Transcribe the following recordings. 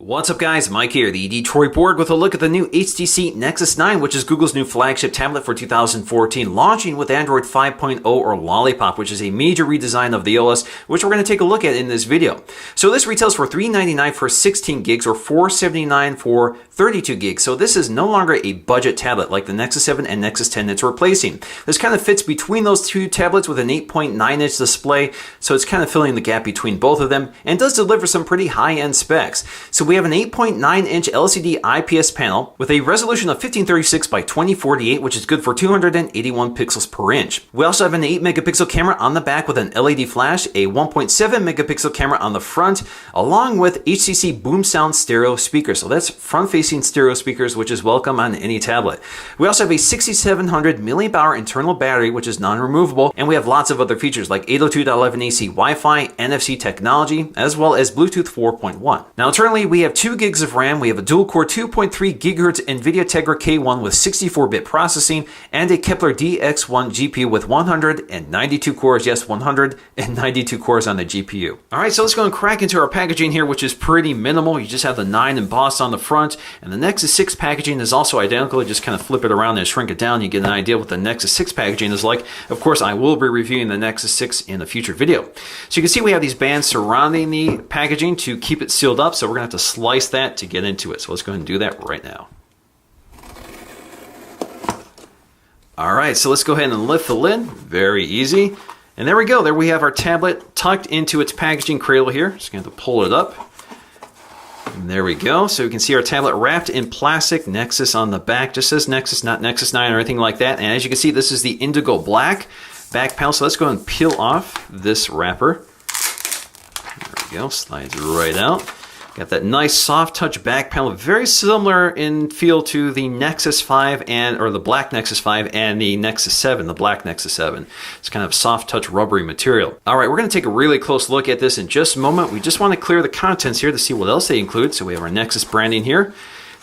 What's up guys, Mike here, the Detroit Borg with a look at the new HTC Nexus 9, which is Google's new flagship tablet for 2014, launching with Android 5.0 or Lollipop, which is a major redesign of the OS, which we're going to take a look at in this video. So this retails for $399 for 16 gigs or $479 for 32 gigs. So this is no longer a budget tablet like the Nexus 7 and Nexus 10 it's replacing. This kind of fits between those two tablets with an 8.9-inch display, so it's kind of filling the gap between both of them and does deliver some pretty high-end specs. So we have an 8.9-inch LCD IPS panel with a resolution of 1536 by 2048, which is good for 281 pixels per inch. We also have an 8-megapixel camera on the back with an LED flash, a 1.7-megapixel camera on the front, along with HTC Boom Sound stereo speakers. So that's front-facing stereo speakers, which is welcome on any tablet. We also have a 6700 mAh internal battery, which is non-removable, and we have lots of other features like 802.11ac Wi-Fi, NFC technology, as well as Bluetooth 4.1. Now internally, we have 2 gigs of RAM, we have a dual-core 2.3 GHz NVIDIA Tegra K1 with 64-bit processing, and a Kepler DX1 GPU with 192 cores, yes, 192 cores on the GPU. Alright, so let's go and crack into our packaging here, which is pretty minimal. You just have the 9 embossed on the front, and the Nexus 6 packaging is also identical. You just kind of flip it around and shrink it down, you get an idea what the Nexus 6 packaging is like. Of course, I will be reviewing the Nexus 6 in a future video. So you can see we have these bands surrounding the packaging to keep it sealed up, so we're going to have to slice that to get into it. So let's go ahead and do that right now. Alright, so let's go ahead and lift the lid. Very easy. And there we go. There we have our tablet tucked into its packaging cradle here. Just going to have to pull it up. And there we go. So you can see our tablet wrapped in plastic. Nexus on the back. Just says Nexus, not Nexus 9 or anything like that. And as you can see, this is the indigo black back panel. So let's go and peel off this wrapper. There we go. Slides right out. Got that nice soft touch back panel, very similar in feel to the Nexus 5 or the black Nexus 5 and the Nexus 7, the black Nexus 7. It's kind of soft touch rubbery material. All right, we're going to take a really close look at this in just a moment. We just want to clear the contents here to see what else they include. So we have our Nexus branding here.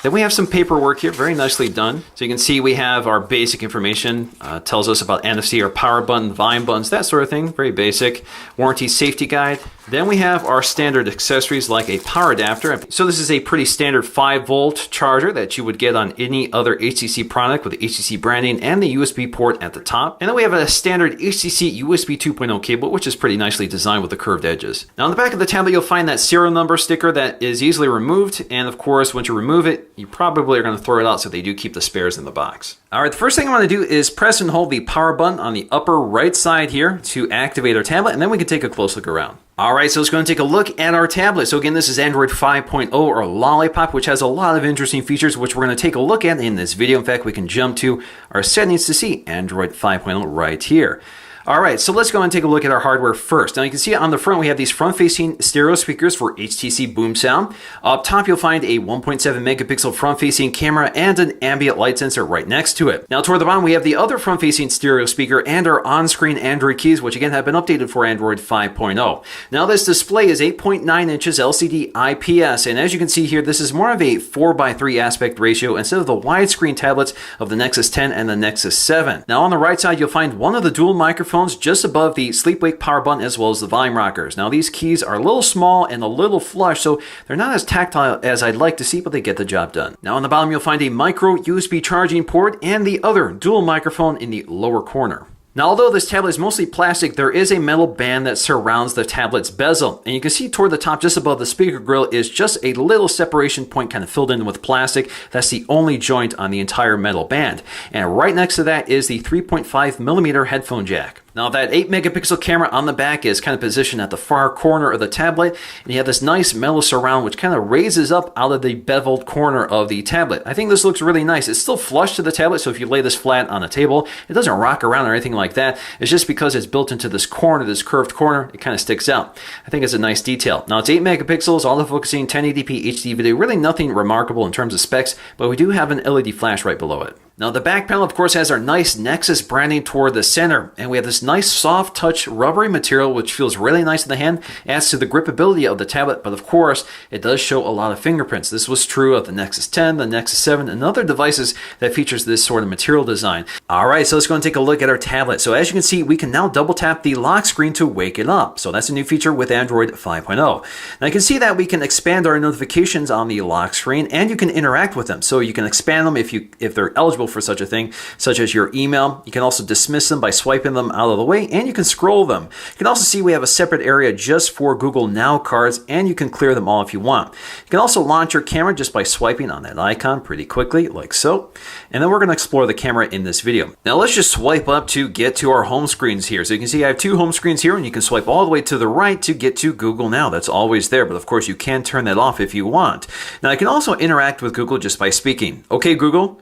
Then we have some paperwork here, very nicely done. So you can see we have our basic information, tells us about NFC, our power button, volume buttons, that sort of thing, very basic. Warranty safety guide. Then we have our standard accessories like a power adapter. So this is a pretty standard 5-volt charger that you would get on any other HTC product with the HTC branding and the USB port at the top. And then we have a standard HTC USB 2.0 cable, which is pretty nicely designed with the curved edges. Now on the back of the tablet, you'll find that serial number sticker that is easily removed. And of course, once you remove it, you probably are going to throw it out, so they do keep the spares in the box. All right, the first thing I want to do is press and hold the power button on the upper right side here to activate our tablet, and then we can take a close look around. All right, so let's go and take a look at our tablet. So again, this is Android 5.0 or Lollipop, which has a lot of interesting features, which we're going to take a look at in this video. In fact, we can jump to our settings to see Android 5.0 right here. All right, so let's go and take a look at our hardware first. Now you can see on the front we have these front-facing stereo speakers for HTC Boom Sound. Up top you'll find a 1.7 megapixel front-facing camera and an ambient light sensor right next to it. Now toward the bottom we have the other front-facing stereo speaker and our on-screen Android keys, which again have been updated for Android 5.0. Now this display is 8.9 inches LCD IPS, and as you can see here, this is more of a 4:3 aspect ratio instead of the widescreen tablets of the Nexus 10 and the Nexus 7. Now on the right side you'll find one of the dual microphones just above the sleep-wake power button as well as the volume rockers. Now these keys are a little small and a little flush, so they're not as tactile as I'd like to see, but they get the job done. Now on the bottom you'll find a micro USB charging port and the other dual microphone in the lower corner. Now, although this tablet is mostly plastic, there is a metal band that surrounds the tablet's bezel. And you can see toward the top, just above the speaker grill, is just a little separation point kind of filled in with plastic. That's the only joint on the entire metal band. And right next to that is the 3.5mm headphone jack. Now that 8-megapixel camera on the back is kind of positioned at the far corner of the tablet, and you have this nice metal surround which kind of raises up out of the beveled corner of the tablet. I think this looks really nice. It's still flush to the tablet, so if you lay this flat on a table, it doesn't rock around or anything like that. It's just because it's built into this corner, this curved corner, it kind of sticks out. I think it's a nice detail. Now it's 8 megapixels, auto-focusing, 1080p HD video, really nothing remarkable in terms of specs, but we do have an LED flash right below it. Now the back panel of course has our nice Nexus branding toward the center, and we have this nice soft touch rubbery material which feels really nice in the hand, adds to the gripability of the tablet, but of course it does show a lot of fingerprints. This was true of the Nexus 10, the Nexus 7, and other devices that features this sort of material design. Alright, so let's go and take a look at our tablet. So as you can see, we can now double tap the lock screen to wake it up. So that's a new feature with Android 5.0. Now you can see that we can expand our notifications on the lock screen, and you can interact with them. So you can expand them if they're eligible for such a thing, such as your email. You can also dismiss them by swiping them out of the way, and you can scroll them. You can also see we have a separate area just for Google Now cards, and you can clear them all if you want. You can also launch your camera just by swiping on that icon pretty quickly, like so. And then we're going to explore the camera in this video. Now let's just swipe up to get to our home screens here. So you can see I have two home screens here, and you can swipe all the way to the right to get to Google Now. That's always there, but of course you can turn that off if you want. Now you can also interact with Google just by speaking. Okay, Google,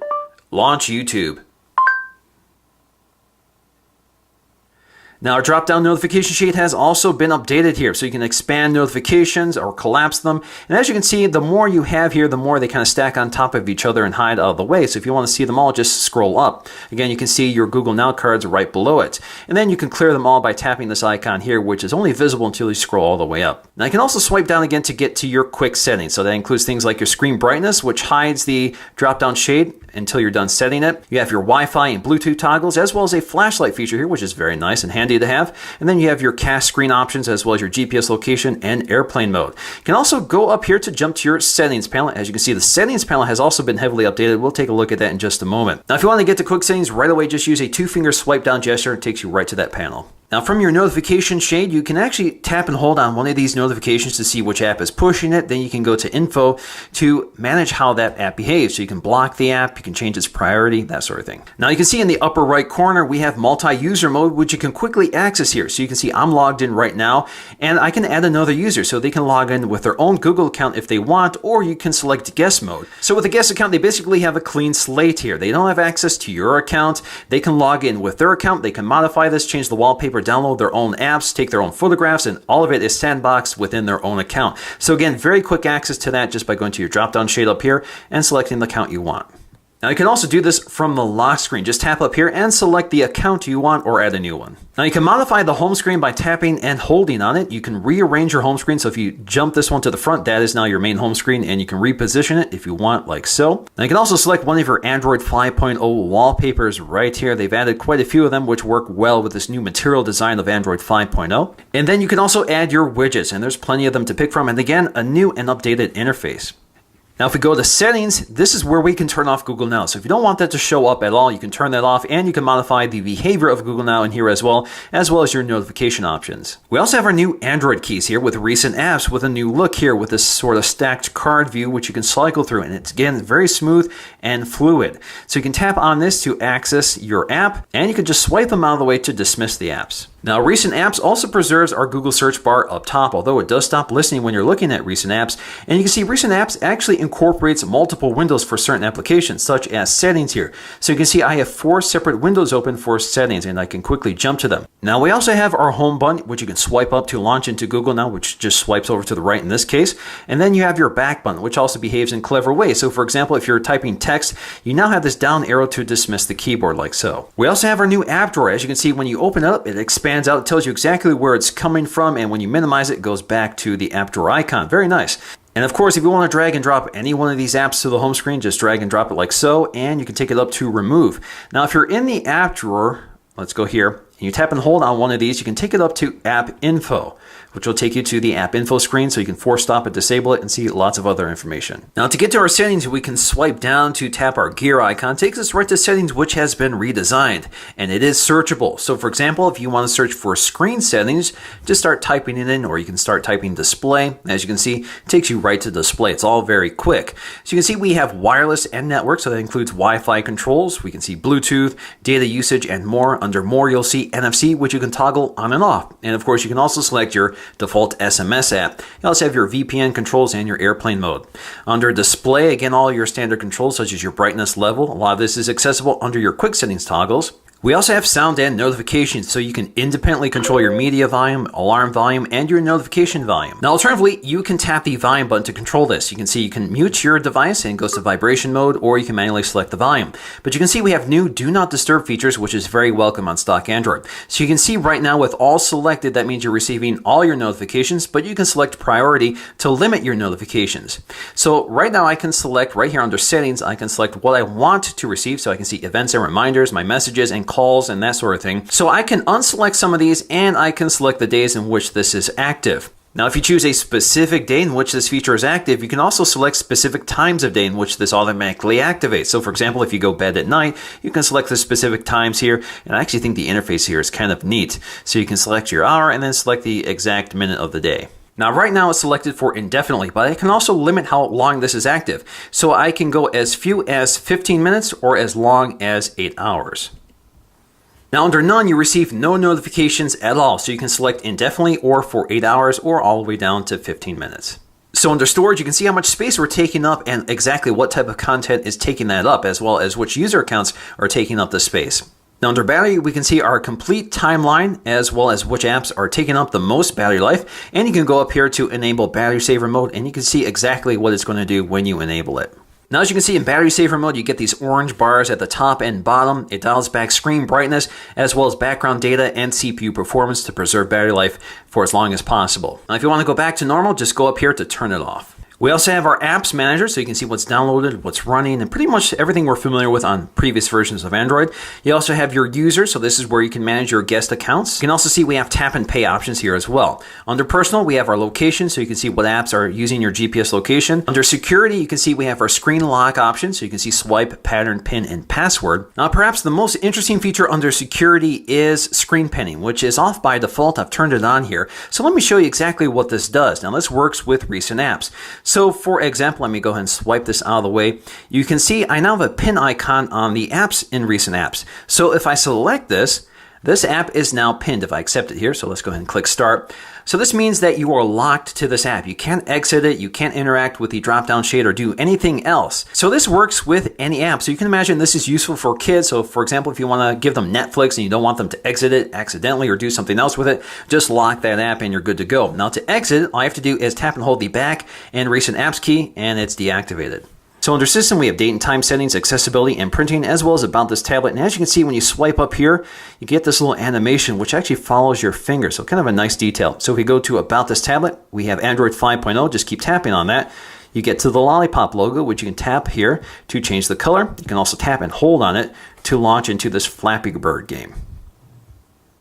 launch YouTube. Now our drop-down notification shade has also been updated here, so you can expand notifications or collapse them. And as you can see, the more you have here, the more they kind of stack on top of each other and hide out of the way. So if you want to see them all, just scroll up. Again, you can see your Google Now cards right below it. And then you can clear them all by tapping this icon here, which is only visible until you scroll all the way up. Now you can also swipe down again to get to your quick settings. So that includes things like your screen brightness, which hides the drop-down shade until you're done setting it. You have your Wi-Fi and Bluetooth toggles, as well as a flashlight feature here, which is very nice and handy to have. And then you have your cast screen options, as well as your GPS location and airplane mode. You can also go up here to jump to your settings panel. As you can see, the settings panel has also been heavily updated. We'll take a look at that in just a moment. Now, if you want to get to quick settings right away, just use a two-finger swipe down gesture. It takes you right to that panel. Now from your notification shade, you can actually tap and hold on one of these notifications to see which app is pushing it. Then you can go to info to manage how that app behaves. So you can block the app, you can change its priority, that sort of thing. Now you can see in the upper right corner, we have multi-user mode, which you can quickly access here. So you can see I'm logged in right now, and I can add another user so they can log in with their own Google account if they want, or you can select guest mode. So with a guest account, they basically have a clean slate here. They don't have access to your account. They can log in with their account. They can modify this, change the wallpaper, download their own apps, take their own photographs, and all of it is sandboxed within their own account. So again, very quick access to that just by going to your drop-down shade up here and selecting the account you want. Now you can also do this from the lock screen. Just tap up here and select the account you want or add a new one. Now you can modify the home screen by tapping and holding on it. You can rearrange your home screen. So if you jump this one to the front, that is now your main home screen, and you can reposition it if you want, like so. Now you can also select one of your Android 5.0 wallpapers right here. They've added quite a few of them which work well with this new material design of Android 5.0. And then you can also add your widgets, and there's plenty of them to pick from. And again, a new and updated interface. Now, if we go to settings, this is where we can turn off Google Now. So if you don't want that to show up at all, you can turn that off, and you can modify the behavior of Google Now in here as well as your notification options. We also have our new Android keys here with recent apps with a new look here with this sort of stacked card view, which you can cycle through. And it's, again, very smooth and fluid. So you can tap on this to access your app, and you can just swipe them out of the way to dismiss the apps. Now, recent apps also preserves our Google search bar up top, although it does stop listening when you're looking at recent apps. And you can see recent apps actually incorporates multiple windows for certain applications, such as settings here. So you can see I have 4 separate windows open for settings, and I can quickly jump to them. Now, we also have our home button, which you can swipe up to launch into Google Now, which just swipes over to the right in this case. And then you have your back button, which also behaves in clever ways. So for example, if you're typing text, you now have this down arrow to dismiss the keyboard like so. We also have our new app drawer. As you can see, when you open it up, it expands out. It tells you exactly where it's coming from, and when you minimize it, it goes back to the app drawer icon. Very nice. And of course, if you want to drag and drop any one of these apps to the home screen, just drag and drop it like so, and you can take it up to remove. Now, if you're in the app drawer, let's go here, and you tap and hold on one of these, you can take it up to app info, which will take you to the app info screen, so you can force stop it, disable it, and see lots of other information. Now, to get to our settings, we can swipe down to tap our gear icon. It takes us right to settings, which has been redesigned, and it is searchable. So for example, if you want to search for screen settings, just start typing it in, or you can start typing display. As you can see, it takes you right to display. It's all very quick. So you can see we have wireless and network, so that includes Wi-Fi controls. We can see Bluetooth, data usage, and more. Under more, you'll see NFC, which you can toggle on and off. And of course, you can also select your default SMS app. You also have your VPN controls and your airplane mode. Under display, again, all your standard controls such as your brightness level. A lot of this is accessible under your quick settings toggles. We also have sound and notifications, so you can independently control your media volume, alarm volume, and your notification volume. Now, alternatively, you can tap the volume button to control this. You can see you can mute your device and it goes to vibration mode, or you can manually select the volume. But you can see we have new Do Not Disturb features, which is very welcome on stock Android. So you can see right now with all selected, that means you're receiving all your notifications, but you can select priority to limit your notifications. So right now I can select right here under settings, I can select what I want to receive. So I can see events and reminders, my messages and calls and that sort of thing. So I can unselect some of these and I can select the days in which this is active. Now, if you choose a specific day in which this feature is active, you can also select specific times of day in which this automatically activates. So for example, if you go bed at night, you can select the specific times here. And I actually think the interface here is kind of neat. So you can select your hour and then select the exact minute of the day. Now, right now it's selected for indefinitely, but I can also limit how long this is active. So I can go as few as 15 minutes or as long as 8 hours. Now, under none, you receive no notifications at all. So you can select indefinitely or for 8 hours or all the way down to 15 minutes. So under storage, you can see how much space we're taking up and exactly what type of content is taking that up, as well as which user accounts are taking up the space. Now, under battery, we can see our complete timeline as well as which apps are taking up the most battery life. And you can go up here to enable battery saver mode and you can see exactly what it's going to do when you enable it. Now, as you can see in battery saver mode, you get these orange bars at the top and bottom. It dials back screen brightness as well as background data and CPU performance to preserve battery life for as long as possible. Now, if you want to go back to normal, just go up here to turn it off. We also have our apps manager, so you can see what's downloaded, what's running, and pretty much everything we're familiar with on previous versions of Android. You also have your users, so this is where you can manage your guest accounts. You can also see we have tap and pay options here as well. Under personal, we have our location, so you can see what apps are using your GPS location. Under security, you can see we have our screen lock option, so you can see swipe, pattern, pin, and password. Now, perhaps the most interesting feature under security is screen pinning, which is off by default. I've turned it on here. So let me show you exactly what this does. Now, this works with recent apps. So for example, let me go ahead and swipe this out of the way. You can see I now have a pin icon on the apps in recent apps. So if I select this app is now pinned if I accept it here. So let's go ahead and click start. So this means that you are locked to this app. You can't exit it. You can't interact with the drop-down shade or do anything else. So this works with any app. So you can imagine this is useful for kids. So for example, if you want to give them Netflix and you don't want them to exit it accidentally or do something else with it, just lock that app and you're good to go. Now to exit, all I have to do is tap and hold the back and recent apps key and it's deactivated. So under system, we have date and time settings, accessibility, and printing, as well as about this tablet. And as you can see, when you swipe up here, you get this little animation, which actually follows your finger. So kind of a nice detail. So if we go to about this tablet, we have Android 5.0. Just keep tapping on that. You get to the lollipop logo, which you can tap here to change the color. You can also tap and hold on it to launch into this Flappy Bird game.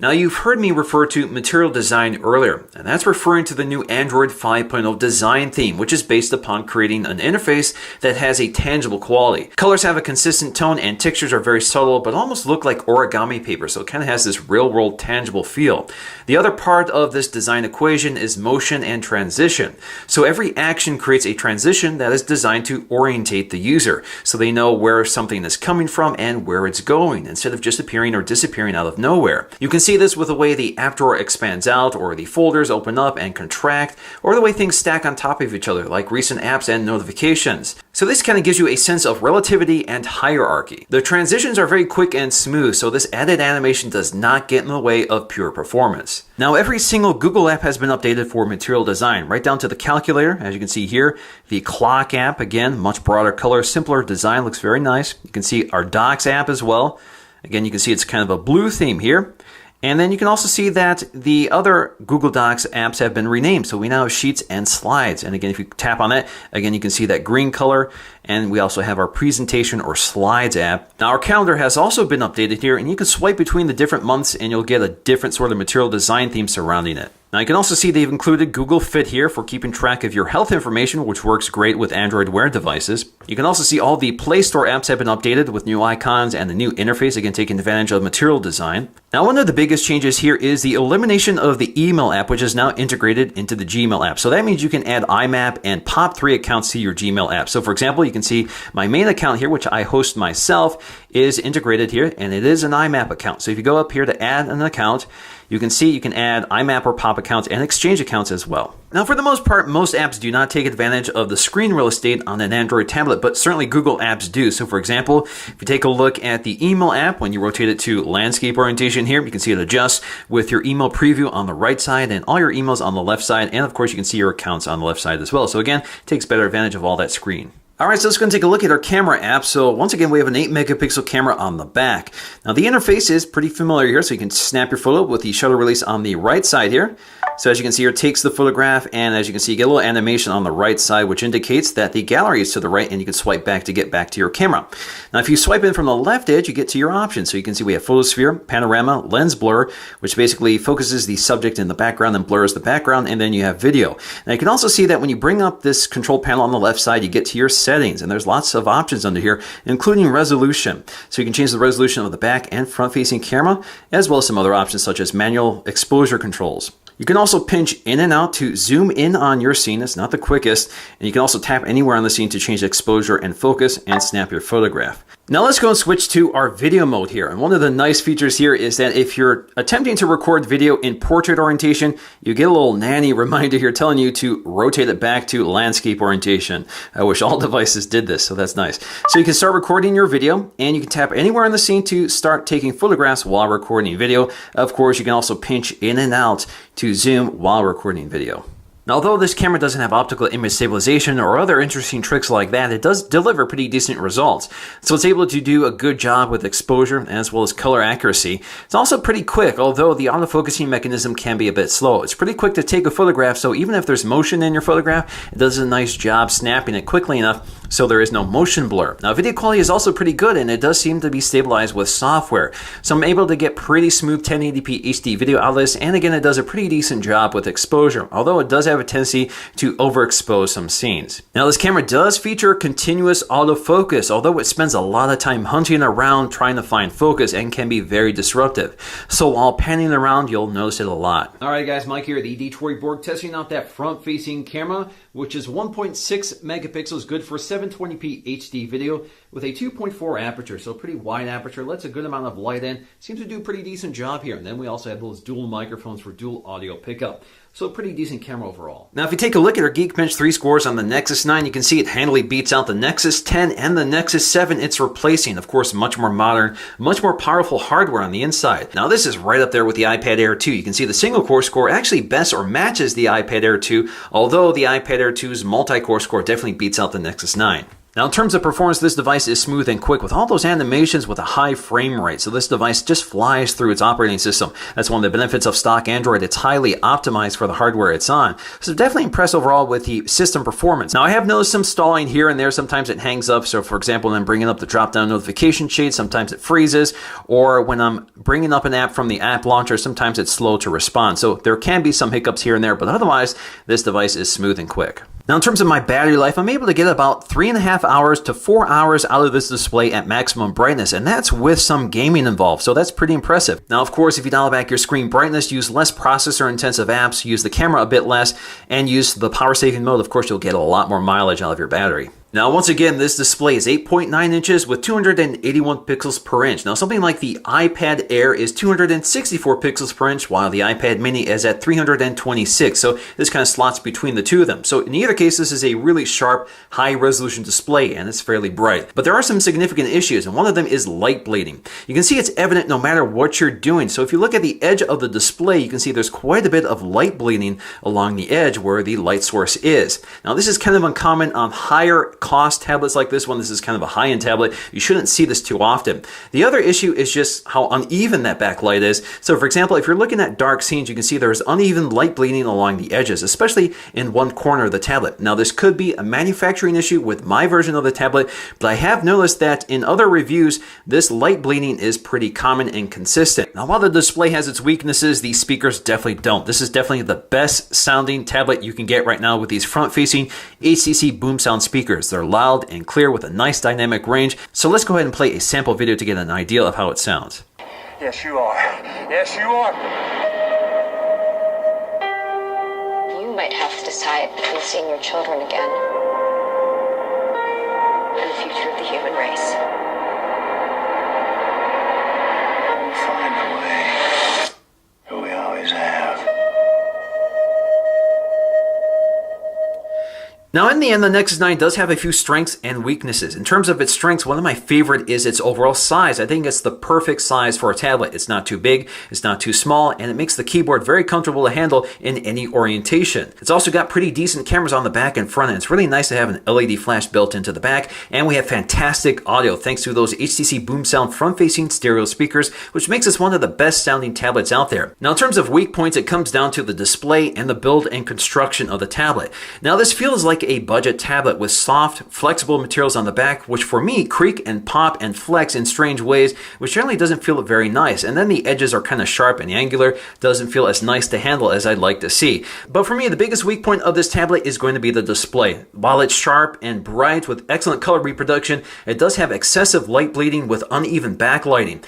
Now, you've heard me refer to material design earlier, and that's referring to the new Android 5.0 design theme, which is based upon creating an interface that has a tangible quality. Colors have a consistent tone and textures are very subtle, but almost look like origami paper, so it kind of has this real-world tangible feel. The other part of this design equation is motion and transition. So every action creates a transition that is designed to orientate the user, so they know where something is coming from and where it's going, instead of just appearing or disappearing out of nowhere. You can see this with the way the app drawer expands out, or the folders open up and contract, or the way things stack on top of each other, like recent apps and notifications. So this kind of gives you a sense of relativity and hierarchy. The transitions are very quick and smooth, so this added animation does not get in the way of pure performance. Now, every single Google app has been updated for material design, right down to the calculator, as you can see here. The clock app, again, much broader color, simpler design, looks very nice. You can see our Docs app as well. Again, you can see it's kind of a blue theme here. And then you can also see that the other Google Docs apps have been renamed. So we now have Sheets and Slides. And again, if you tap on that, again, you can see that green color. And we also have our Presentation or Slides app. Now, our calendar has also been updated here, and you can swipe between the different months and you'll get a different sort of material design theme surrounding it. Now, you can also see they've included Google Fit here for keeping track of your health information, which works great with Android Wear devices. You can also see all the Play Store apps have been updated with new icons and the new interface, again, taking advantage of material design. Now, one of the biggest changes here is the elimination of the email app, which is now integrated into the Gmail app. So that means you can add IMAP and POP3 accounts to your Gmail app. So for example, you can see my main account here, which I host myself, is integrated here, and it is an IMAP account. So if you go up here to add an account, You can see you can add IMAP or POP accounts and exchange accounts as well. Now, for the most part, most apps do not take advantage of the screen real estate on an Android tablet, but certainly Google apps do. So, for example, if you take a look at the email app, when you rotate it to landscape orientation here, you can see it adjusts with your email preview on the right side and all your emails on the left side. And of course, you can see your accounts on the left side as well. So again, it takes better advantage of all that screen. All right, so let's go and take a look at our camera app. So once again, we have an 8 megapixel camera on the back. Now the interface is pretty familiar here, so you can snap your photo with the shutter release on the right side here. So as you can see here, it takes the photograph, and as you can see, you get a little animation on the right side, which indicates that the gallery is to the right, and you can swipe back to get back to your camera. Now, if you swipe in from the left edge, you get to your options. So you can see we have photosphere, panorama, lens blur, which basically focuses the subject in the background and blurs the background, and then you have video. Now, you can also see that when you bring up this control panel on the left side, you get to your settings, and there's lots of options under here, including resolution. So you can change the resolution of the back and front-facing camera, as well as some other options such as manual exposure controls. You can also pinch in and out to zoom in on your scene. It's not the quickest. And you can also tap anywhere on the scene to change exposure and focus and snap your photograph. Now let's go and switch to our video mode here. And one of the nice features here is that if you're attempting to record video in portrait orientation, you get a little nanny reminder here telling you to rotate it back to landscape orientation. I wish all devices did this, so that's nice. So you can start recording your video, and you can tap anywhere on the scene to start taking photographs while recording video. Of course, you can also pinch in and out to zoom while recording video. Now, although this camera doesn't have optical image stabilization or other interesting tricks like that, it does deliver pretty decent results. So it's able to do a good job with exposure as well as color accuracy. It's also pretty quick, although the autofocusing mechanism can be a bit slow. It's pretty quick to take a photograph, so even if there's motion in your photograph, it does a nice job snapping it quickly enough so there is no motion blur. Now, video quality is also pretty good, and it does seem to be stabilized with software. So I'm able to get pretty smooth 1080p HD video out of this, and again, it does a pretty decent job with exposure, although it does have a tendency to overexpose some scenes. Now, this camera does feature continuous autofocus, although it spends a lot of time hunting around trying to find focus and can be very disruptive. So while panning around, you'll notice it a lot. All right, guys, Mike here at the Detroit Borg, testing out that front-facing camera, which is 1.6 megapixels, good for 720p HD video with a 2.4 aperture, so pretty wide aperture, lets a good amount of light in, seems to do a pretty decent job here. And then we also have those dual microphones for dual audio pickup. So a pretty decent camera overall. Now, if you take a look at our Geekbench 3 scores on the Nexus 9, you can see it handily beats out the Nexus 10 and the Nexus 7 it's replacing. Of course, much more modern, much more powerful hardware on the inside. Now, this is right up there with the iPad Air 2. You can see the single-core score actually best or matches the iPad Air 2, although the iPad Air 2's multi-core score definitely beats out the Nexus 9. Now, in terms of performance, this device is smooth and quick with all those animations with a high frame rate. So this device just flies through its operating system. That's one of the benefits of stock Android. It's highly optimized for the hardware it's on. So definitely impressed overall with the system performance. Now, I have noticed some stalling here and there. Sometimes it hangs up. So for example, when I'm bringing up the drop-down notification shade, sometimes it freezes. Or when I'm bringing up an app from the app launcher, sometimes it's slow to respond. So there can be some hiccups here and there, but otherwise, this device is smooth and quick. Now, in terms of my battery life, I'm able to get about 3.5 hours to 4 hours out of this display at maximum brightness, and that's with some gaming involved, so that's pretty impressive. Now, of course, if you dial back your screen brightness, use less processor-intensive apps, use the camera a bit less, and use the power-saving mode, of course, you'll get a lot more mileage out of your battery. Now, once again, this display is 8.9 inches with 281 pixels per inch. Now, something like the iPad Air is 264 pixels per inch, while the iPad Mini is at 326. So this kind of slots between the two of them. So in either case, this is a really sharp, high-resolution display, and it's fairly bright. But there are some significant issues, and one of them is light bleeding. You can see it's evident no matter what you're doing. So if you look at the edge of the display, you can see there's quite a bit of light bleeding along the edge where the light source is. Now, this is kind of uncommon on higher cost tablets like this one. This is kind of a high-end tablet. You shouldn't see this too often. The other issue is just how uneven that backlight is. So for example, if you're looking at dark scenes, you can see there's uneven light bleeding along the edges, especially in one corner of the tablet. Now, this could be a manufacturing issue with my version of the tablet, but I have noticed that in other reviews, this light bleeding is pretty common and consistent. Now, while the display has its weaknesses, these speakers definitely don't. This is definitely the best sounding tablet you can get right now with these front-facing HCC boom sound speakers. They're loud and clear with a nice dynamic range. So let's go ahead and play a sample video to get an idea of how it sounds. Yes, you are. Yes, you are. You might have to decide between seeing your children again and the future of the human race. We'll find a way. Here we are. Now, in the end, the Nexus 9 does have a few strengths and weaknesses. In terms of its strengths, one of my favorite is its overall size. I think it's the perfect size for a tablet. It's not too big, it's not too small, and it makes the keyboard very comfortable to handle in any orientation. It's also got pretty decent cameras on the back and front, and it's really nice to have an LED flash built into the back, and we have fantastic audio thanks to those HTC Boom Sound front-facing stereo speakers, which makes this one of the best sounding tablets out there. Now, in terms of weak points, it comes down to the display and the build and construction of the tablet. Now, this feels like a budget tablet with soft, flexible materials on the back, which for me creak and pop and flex in strange ways, which generally doesn't feel very nice. And then the edges are kind of sharp and angular, doesn't feel as nice to handle as I'd like to see. But for me, the biggest weak point of this tablet is going to be the display. While it's sharp and bright with excellent color reproduction, it does have excessive light bleeding with uneven backlighting.